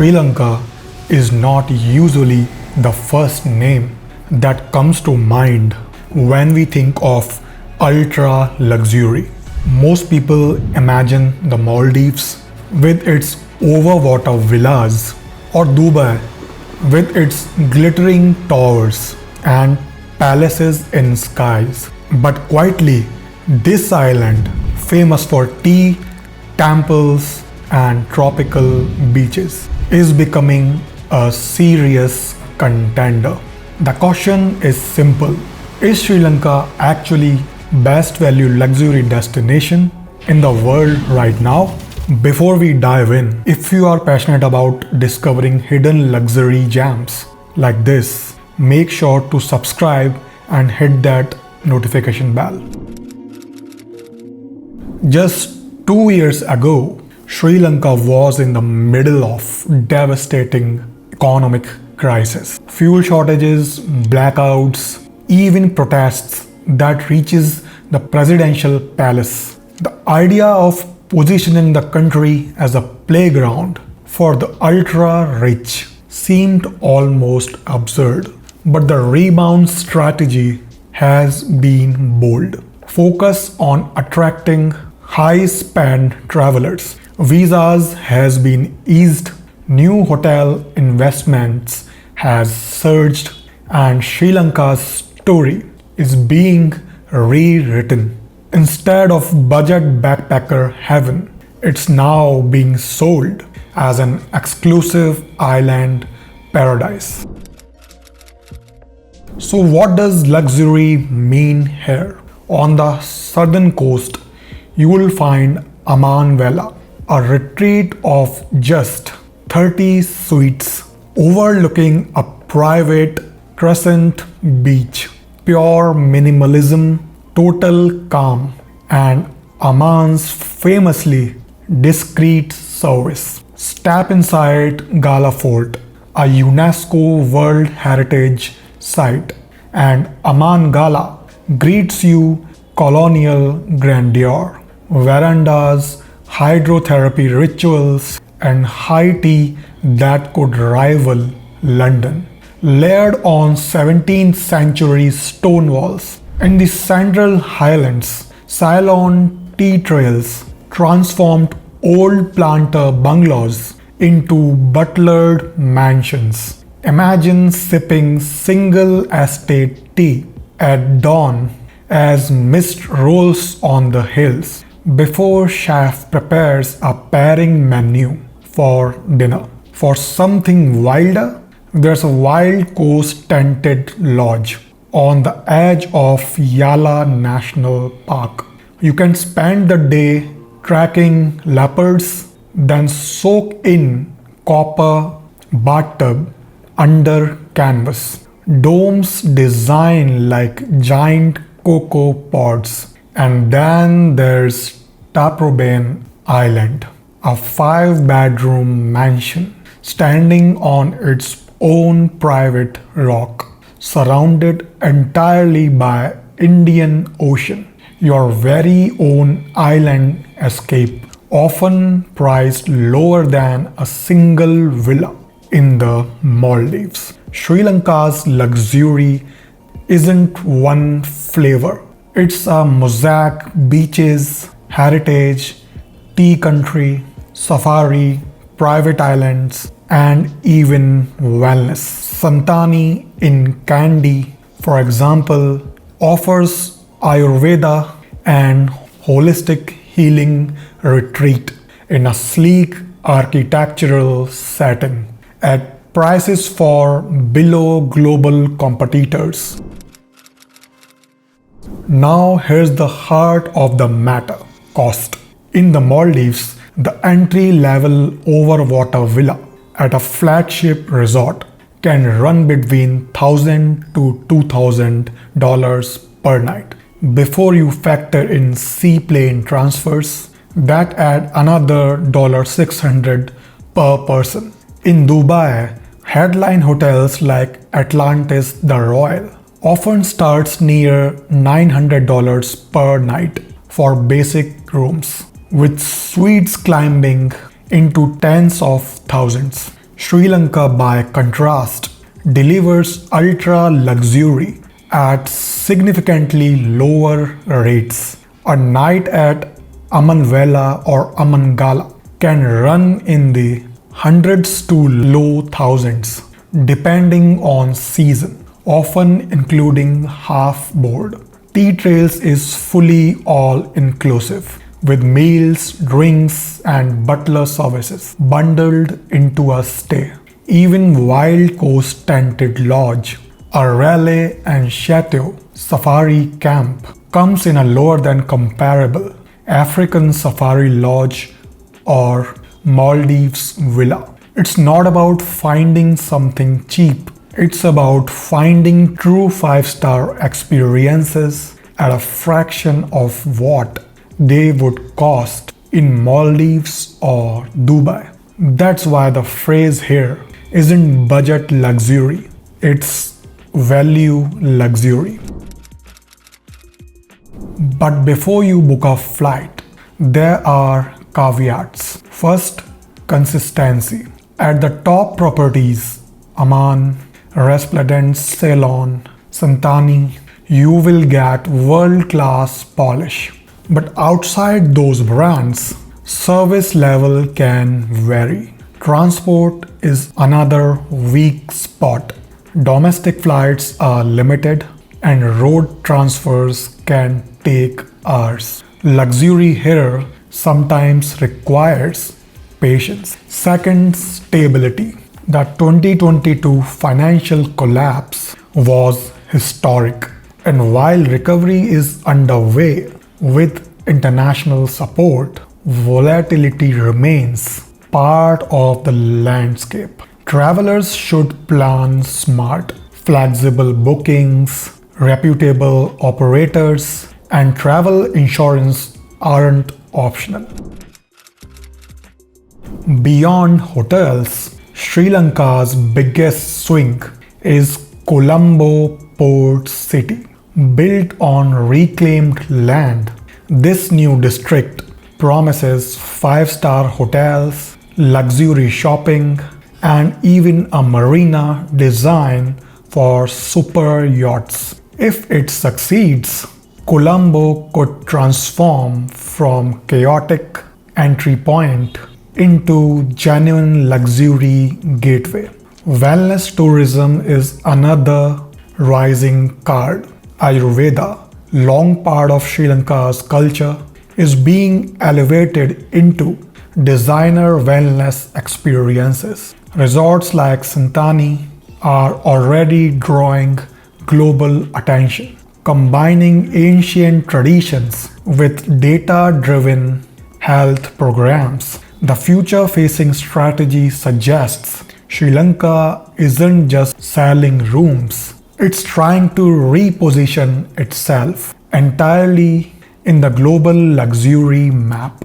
Sri Lanka is not usually the first name that comes to mind when we think of ultra luxury. Most people imagine the Maldives with its overwater villas or Dubai with its glittering towers and palaces in skies. But quietly, this island, famous for tea, temples, and tropical beaches, is becoming a serious contender. The question is simple. Is Sri Lanka actually best value luxury destination in the world right now? Before we dive in, if you are passionate about discovering hidden luxury gems like this, make sure to subscribe and hit that notification bell. Just 2 years ago, Sri Lanka was in the middle of devastating economic crisis. Fuel shortages, blackouts, even protests that reaches the presidential palace. The idea of positioning the country as a playground for the ultra-rich seemed almost absurd. But the rebound strategy has been bold. Focus on attracting high-spend travelers. Visas has been eased, new hotel investments has surged, and Sri Lanka's story is being rewritten. Instead of budget backpacker heaven, it's now being sold as an exclusive island paradise. So what does luxury mean here? On the southern coast, you will find Amanwella, a retreat of just 30 suites overlooking a private crescent beach. Pure minimalism, total calm, and Aman's famously discreet service. Step inside Gala Fort, a UNESCO World Heritage Site, and Aman Gala greets you colonial grandeur, verandas, hydrotherapy rituals, and high tea that could rival London. Layered on 17th century stone walls. In the Central Highlands, Ceylon Tea Trails transformed old planter bungalows into butlered mansions. Imagine sipping single estate tea at dawn as mist rolls on the hills before chef prepares a pairing menu for dinner. For something wilder, there's a wild coast tented lodge on the edge of Yala National Park. You can spend the day tracking leopards, then soak in copper bathtub under canvas. Domes designed like giant cocoa pods. And then there's Taprobane Island, a 5-bedroom mansion standing on its own private rock, surrounded entirely by Indian Ocean. Your very own island escape, often priced lower than a single villa in the Maldives. Sri Lanka's luxury isn't one flavor. It's a mosaic: beaches, heritage, tea country, safari, private islands, and even wellness. Santani in Kandy, for example, offers Ayurveda and holistic healing retreat in a sleek architectural setting at prices far below global competitors. Now here's the heart of the matter: cost. In the Maldives, the entry-level overwater villa at a flagship resort can run between $1,000 to $2,000 per night. Before you factor in seaplane transfers, that add another $600 per person. In Dubai, headline hotels like Atlantis the Royal often starts near $900 per night for basic rooms, with suites climbing into tens of thousands. Sri Lanka, by contrast, delivers ultra luxury at significantly lower rates. A night at Amanwella or Amangala can run in the hundreds to low thousands, depending on season, often including half board. Tea Trails is fully all-inclusive, with meals, drinks, and butler services bundled into a stay. Even Wild Coast Tented Lodge, a Raleigh and Chateau safari camp, comes in a lower than comparable African Safari Lodge or Maldives Villa. It's not about finding something cheap. It's about finding true 5-star experiences at a fraction of what they would cost in Maldives or Dubai. That's why the phrase here isn't budget luxury, it's value luxury. But before you book a flight, there are caveats. First, consistency. At the top properties, Aman, Resplendent, Ceylon, Santani, you will get world-class polish. But outside those brands, service level can vary. Transport is another weak spot. Domestic flights are limited and road transfers can take hours. Luxury here sometimes requires patience. Second, stability. The 2022 financial collapse was historic, and while recovery is underway with international support, volatility remains part of the landscape. Travelers should plan smart, flexible bookings, reputable operators, and travel insurance aren't optional. Beyond hotels, Sri Lanka's biggest swing is Colombo Port City. Built on reclaimed land, this new district promises 5-star hotels, luxury shopping, and even a marina designed for super yachts. If it succeeds, Colombo could transform from chaotic entry point into genuine luxury gateway. Wellness tourism is another rising card. Ayurveda, long part of Sri Lanka's culture, is being elevated into designer wellness experiences. Resorts like Santani are already drawing global attention, combining ancient traditions with data-driven health programs. The future-facing strategy suggests Sri Lanka isn't just selling rooms, it's trying to reposition itself entirely in the global luxury map.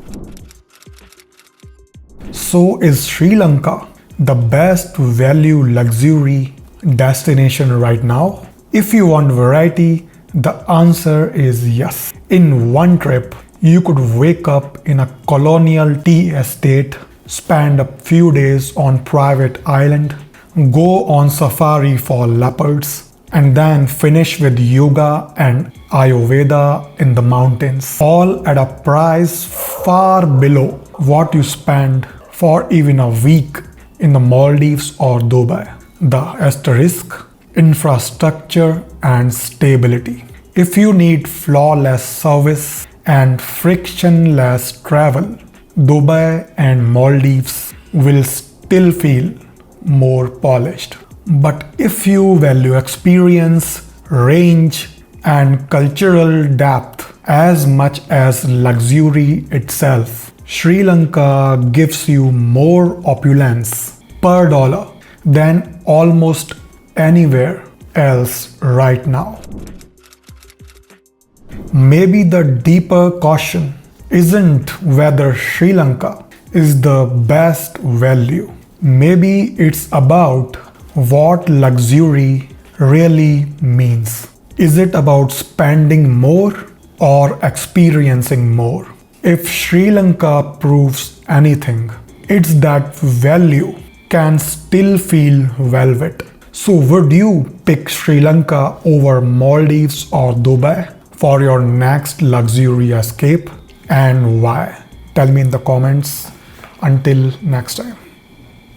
So is Sri Lanka the best value luxury destination right now? If you want variety, the answer is yes. In one trip, you could wake up in a colonial tea estate, spend a few days on private island, go on safari for leopards, and then finish with yoga and Ayurveda in the mountains, all at a price far below what you spend for even a week in the Maldives or Dubai. The asterisk: infrastructure and stability. If you need flawless service and frictionless travel, Dubai and Maldives will still feel more polished. But if you value experience, range, and cultural depth as much as luxury itself, Sri Lanka gives you more opulence per dollar than almost anywhere else right now. Maybe the deeper question isn't whether Sri Lanka is the best value. Maybe it's about what luxury really means. Is it about spending more or experiencing more? If Sri Lanka proves anything, it's that value can still feel velvet. So would you pick Sri Lanka over Maldives or Dubai for your next luxury escape, and why? Tell me in the comments. Until next time.